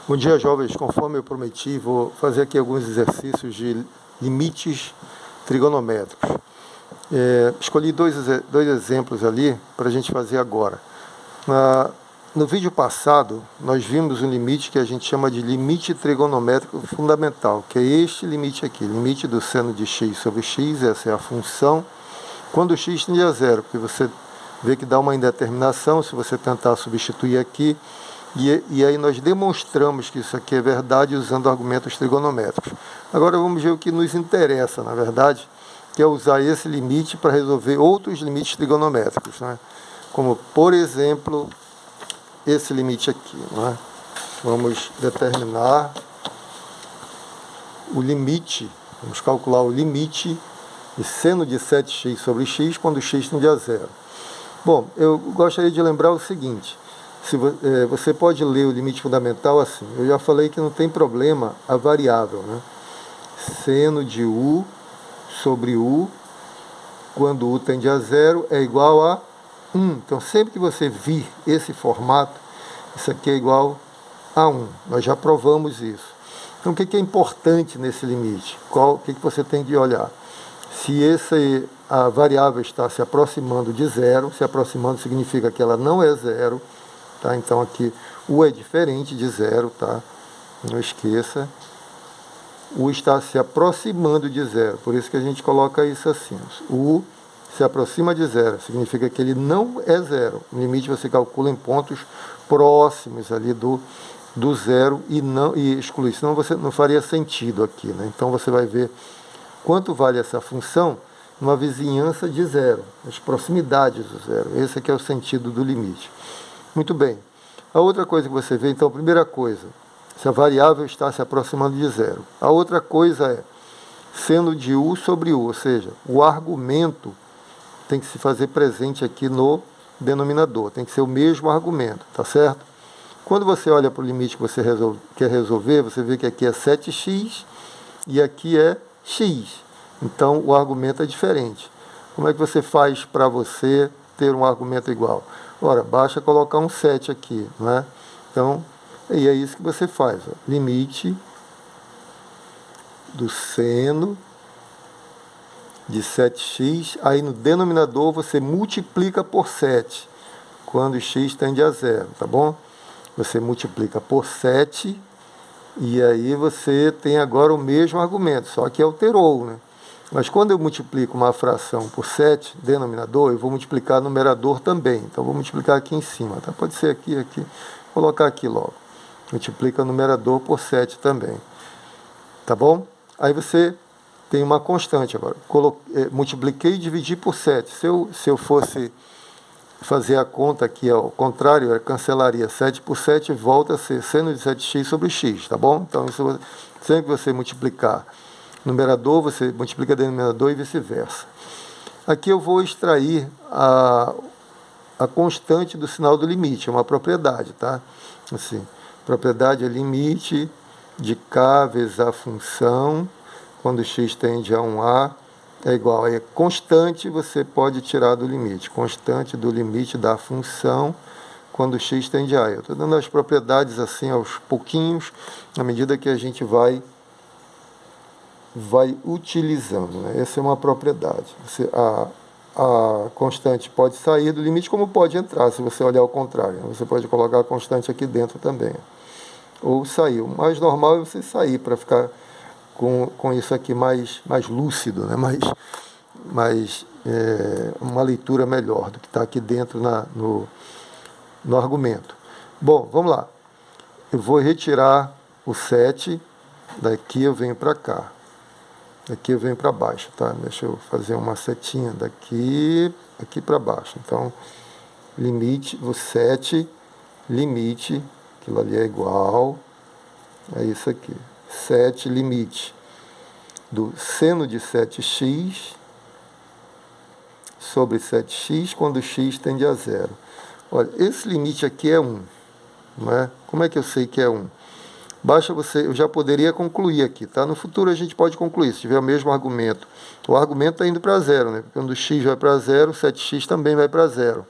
Bom dia, jovens. Conforme eu prometi, vou fazer aqui alguns exercícios de limites trigonométricos. Escolhi dois exemplos ali para a gente fazer agora. No vídeo passado, nós vimos um limite que a gente chama de limite trigonométrico fundamental, que é este limite aqui, limite do seno de x sobre x, essa é a função, quando x tende a zero, porque você vê que dá uma indeterminação, se você tentar substituir aqui, e aí nós demonstramos que isso aqui é verdade usando argumentos trigonométricos. Agora vamos ver o que nos interessa, na verdade, que é usar esse limite para resolver outros limites trigonométricos, né? Como, por exemplo, esse limite aqui, né? Vamos determinar o limite, vamos calcular o limite de seno de 7x sobre x quando x tende a zero. Bom, eu gostaria de lembrar o seguinte: você pode ler o limite fundamental assim. Eu já falei que não tem problema a variável, né? Seno de u sobre u, quando u tende a zero, é igual a 1. Então, sempre que você vir esse formato, isso aqui é igual a 1. Nós já provamos isso. Então, o que é importante nesse limite? O que você tem de olhar? Se a variável está se aproximando de zero, se aproximando significa que ela não é zero. Tá? Então aqui u é diferente de zero, tá? Não esqueça. U está se aproximando de zero, por isso que a gente coloca isso assim. U se aproxima de zero, significa que ele não é zero. O limite você calcula em pontos próximos ali do zero e exclui, senão você não faria sentido aqui, né? Então você vai ver quanto vale essa função numa vizinhança de zero, as proximidades do zero. Esse aqui é o sentido do limite. Muito bem. A outra coisa que você vê, então, a primeira coisa, se a variável está se aproximando de zero. A outra coisa é seno de u sobre u, ou seja, o argumento tem que se fazer presente aqui no denominador, tem que ser o mesmo argumento, tá certo? Quando você olha para o limite que você quer resolver, você vê que aqui é 7x e aqui é x. Então, o argumento é diferente. Como é que você faz para você ter um argumento igual? Ora, basta colocar um 7 aqui, não é? Então, e é isso que você faz. Ó. Limite do seno de 7x, aí no denominador você multiplica por 7, quando x tende a zero, tá bom? Você multiplica por 7, e aí você tem agora o mesmo argumento, só que alterou, né? Mas quando eu multiplico uma fração por 7, denominador, eu vou multiplicar numerador também. Então, vou multiplicar aqui em cima. Tá? Pode ser aqui, aqui. Vou colocar aqui logo. Multiplica numerador por 7 também. Tá bom? Aí você tem uma constante agora. Multipliquei e dividi por 7. Se eu fosse fazer a conta aqui ao contrário, eu cancelaria 7 por 7 e volta a ser seno de 7x sobre x. Tá bom? Então, sempre que você multiplicar numerador, você multiplica denominador e vice-versa. Aqui eu vou extrair a constante do sinal do limite, é uma propriedade, tá? Assim, propriedade é limite de k vezes a função, quando x tende a 1a, é igual a constante, você pode tirar do limite, constante do limite da função, quando x tende a. Eu estou dando as propriedades assim aos pouquinhos, à medida que a gente vai utilizando, né? Essa é uma propriedade. A constante pode sair do limite, como pode entrar, se você olhar ao contrário. Você pode colocar a constante aqui dentro também. Ou sair. O mais normal é você sair, para ficar com isso aqui mais lúcido, né? Uma leitura melhor do que está aqui dentro no argumento. Bom, vamos lá. Eu vou retirar o 7, daqui eu venho para cá. Aqui eu venho para baixo, tá? Deixa eu fazer uma setinha daqui para baixo. Então, limite, o 7, limite, aquilo ali é igual a isso aqui. 7, limite do seno de 7x sobre 7x quando x tende a zero. Olha, esse limite aqui é 1, não é? Como é que eu sei que é 1? Basta eu já poderia concluir aqui, tá? No futuro a gente pode concluir, se tiver o mesmo argumento. O argumento está indo para zero, né? Quando x vai para zero, 7x também vai para zero.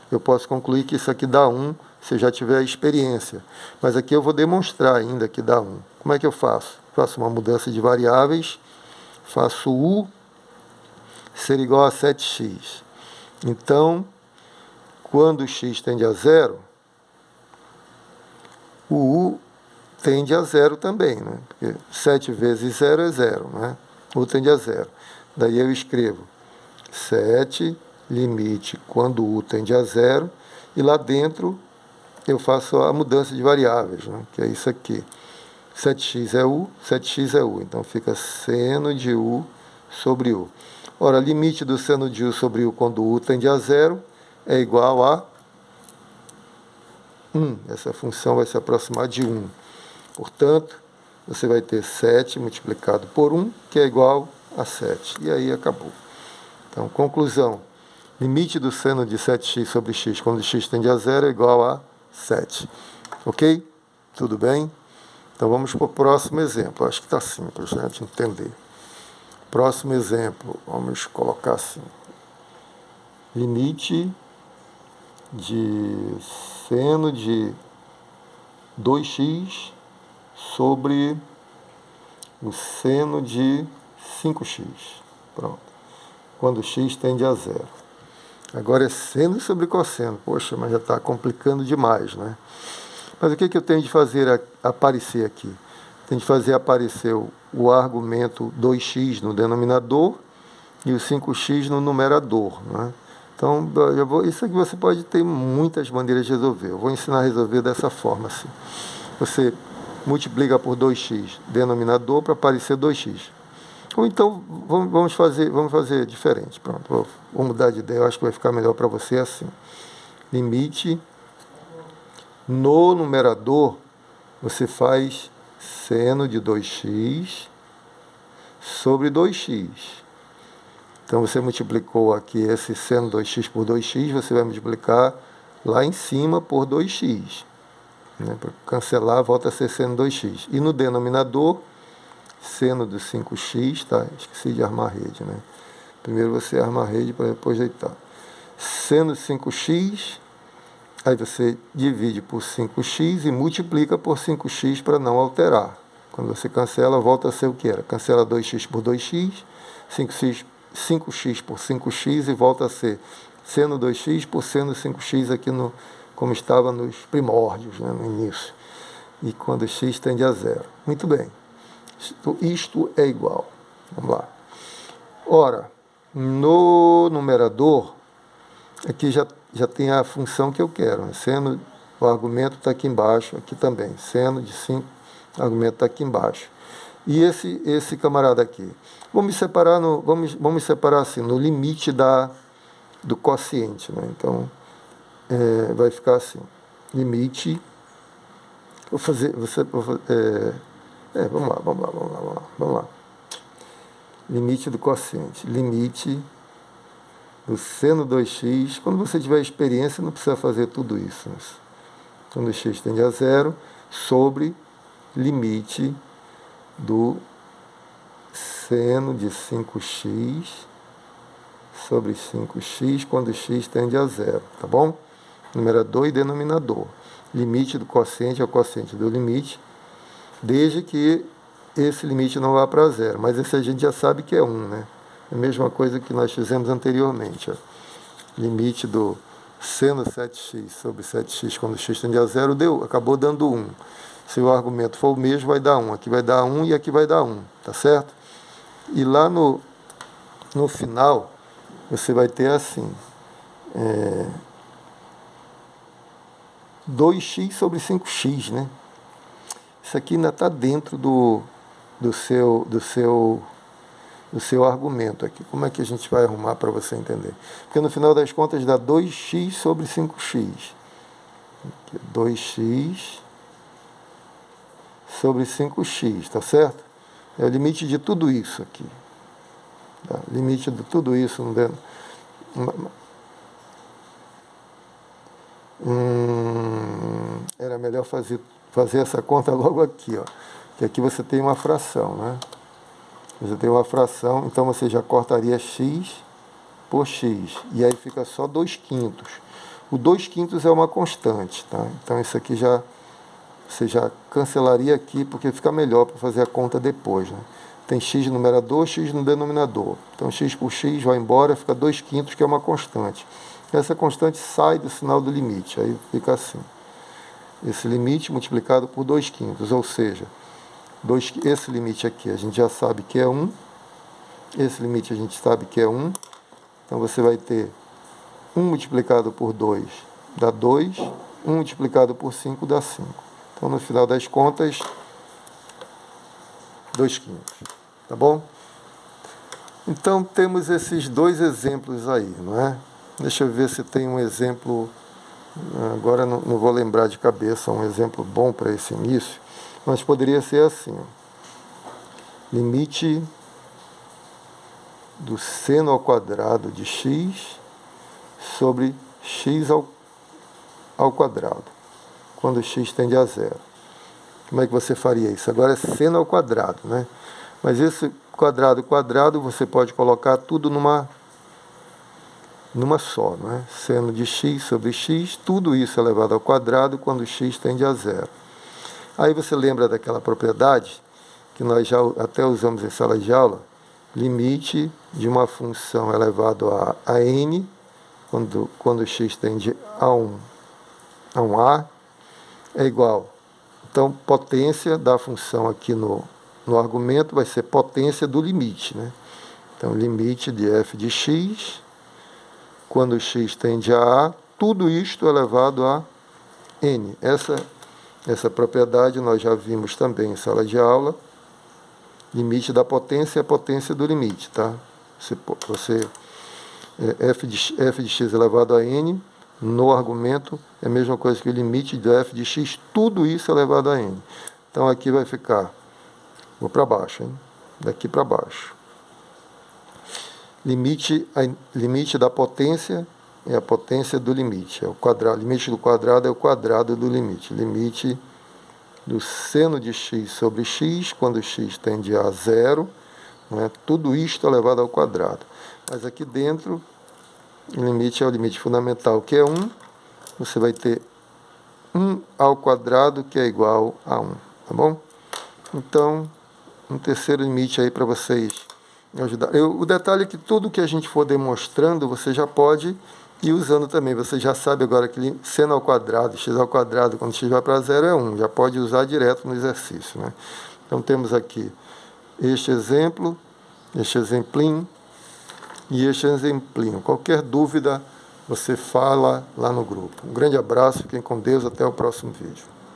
Eu posso concluir que isso aqui dá 1 você já tiver a experiência. Mas aqui eu vou demonstrar ainda que dá 1. Como é que eu faço? Faço uma mudança de variáveis, faço u ser igual a 7x. Então, quando x tende a zero, o u tende a zero também, né? Porque 7 vezes 0 é 0, né? U tende a zero. Daí eu escrevo 7, limite quando u tende a zero, e lá dentro eu faço a mudança de variáveis, né? Que é isso aqui. 7x é u, 7x é u. Então fica seno de u sobre u. Ora, limite do seno de u sobre u quando u tende a zero é igual a 1. Essa função vai se aproximar de 1. Portanto, você vai ter 7 multiplicado por 1, que é igual a 7. E aí acabou. Então, conclusão. Limite do seno de 7x sobre x quando x tende a zero é igual a 7. Ok? Tudo bem? Então, vamos para o próximo exemplo. Acho que está simples, né, de entender. Próximo exemplo. Vamos colocar assim. Limite de seno de 2x sobre o seno de 5x. Pronto. Quando x tende a zero. Agora é seno sobre cosseno. Poxa, mas já está complicando demais, né? Mas o que eu tenho de fazer aparecer aqui? Tenho de fazer aparecer o argumento 2x no denominador e o 5x no numerador, né? Então, isso aqui você pode ter muitas maneiras de resolver. Eu vou ensinar a resolver dessa forma, assim. Você multiplica por 2x denominador para aparecer 2x. Ou então, vamos fazer diferente. Pronto, vou mudar de ideia, eu acho que vai ficar melhor para você assim. Limite no numerador, você faz seno de 2x sobre 2x. Então, você multiplicou aqui esse seno 2x por 2x, você vai multiplicar lá em cima por 2x. Né? Para cancelar, volta a ser seno 2x. E no denominador, seno de 5x, tá? Esqueci de armar a rede, né? Primeiro você arma a rede para depois deitar. Seno de 5x, aí você divide por 5x e multiplica por 5x para não alterar. Quando você cancela, volta a ser o que era. Cancela 2x por 2x, 5x por 5x e volta a ser seno 2x por seno 5x aqui como estava nos primórdios, né, no início. E quando x tende a zero. Muito bem. Isto é igual. Vamos lá. Ora, no numerador, aqui já tem a função que eu quero. Né? Seno, o argumento está aqui embaixo, aqui também. Seno de 5, o argumento está aqui embaixo. E esse camarada aqui. Vamos separar assim, no limite do quociente. Né? Então, vai ficar assim. Limite. Vamos lá. Limite do quociente. Limite do seno 2x. Quando você tiver experiência, não precisa fazer tudo isso. Quando x tende a zero, sobre limite do seno de 5x sobre 5x quando x tende a zero. Tá bom? Numerador e denominador. Limite do quociente é o quociente do limite, desde que esse limite não vá para zero. Mas esse a gente já sabe que é 1, né? É a mesma coisa que nós fizemos anteriormente. Ó. Limite do seno 7x sobre 7x quando x tende a zero acabou dando 1. Se o argumento for o mesmo, vai dar 1. Aqui vai dar 1 e aqui vai dar 1. Tá certo? E lá no final, você vai ter assim... 2x sobre 5x, né? Isso aqui ainda está dentro do seu argumento aqui. Como é que a gente vai arrumar para você entender? Porque no final das contas dá 2x sobre 5x. Aqui, 2x sobre 5x, tá certo? É o limite de tudo isso aqui. Tá? Limite de tudo isso. Era melhor fazer essa conta logo aqui, ó. Que aqui você tem uma fração, né? Você tem uma fração, então você já cortaria x por x. E aí fica só 2/5. O 2/5 é uma constante, tá? Então isso aqui você já cancelaria aqui, porque fica melhor para fazer a conta depois, né? Tem x no numerador, x no denominador. Então x por x vai embora, fica 2/5, que é uma constante. Essa constante sai do sinal do limite, aí fica assim. Esse limite multiplicado por 2/5, ou seja, esse limite aqui a gente já sabe que é 1, esse limite a gente sabe que é 1, então você vai ter 1 multiplicado por 2 dá 2, 1 multiplicado por 5 dá 5. Então, no final das contas, 2/5. Tá bom? Então, temos esses dois exemplos aí, não é? Deixa eu ver se tem um exemplo, agora não vou lembrar de cabeça, um exemplo bom para esse início, mas poderia ser assim, ó. Limite do seno ao quadrado de x sobre x ao quadrado, quando x tende a zero. Como é que você faria isso? Agora é seno ao quadrado, né? Mas esse quadrado, você pode colocar tudo numa só, não é? Seno de x sobre x, tudo isso elevado ao quadrado quando x tende a zero. Aí você lembra daquela propriedade que nós já até usamos em sala de aula, limite de uma função elevado a n, quando x tende a 1 a, é igual. Então, potência da função aqui no argumento vai ser potência do limite, né? Então, limite de f de x, quando x tende a, tudo isto elevado a n. Essa propriedade nós já vimos também em sala de aula. Limite da potência é a potência do limite, tá? F de x elevado a n, no argumento, é a mesma coisa que o limite de f de x, tudo isso elevado a n. Então, aqui vai ficar, vou para baixo, hein? Daqui para baixo. Limite da potência é a potência do limite, é o quadrado. Limite do quadrado é o quadrado do limite. Limite do seno de x sobre x, quando x tende a zero, não é? Tudo isto elevado ao quadrado. Mas aqui dentro, o limite é o limite fundamental, que é 1. Você vai ter 1 ao quadrado, que é igual a 1. Tá bom? Então, um terceiro limite aí para vocês ajudar. O detalhe é que tudo que a gente for demonstrando, você já pode ir usando também. Você já sabe agora que seno ao quadrado, x ao quadrado, quando x vai para zero é 1. Já pode usar direto no exercício, né? Então, temos aqui este exemplo, este exemplinho e este exemplinho. Qualquer dúvida, você fala lá no grupo. Um grande abraço, fiquem com Deus, até o próximo vídeo.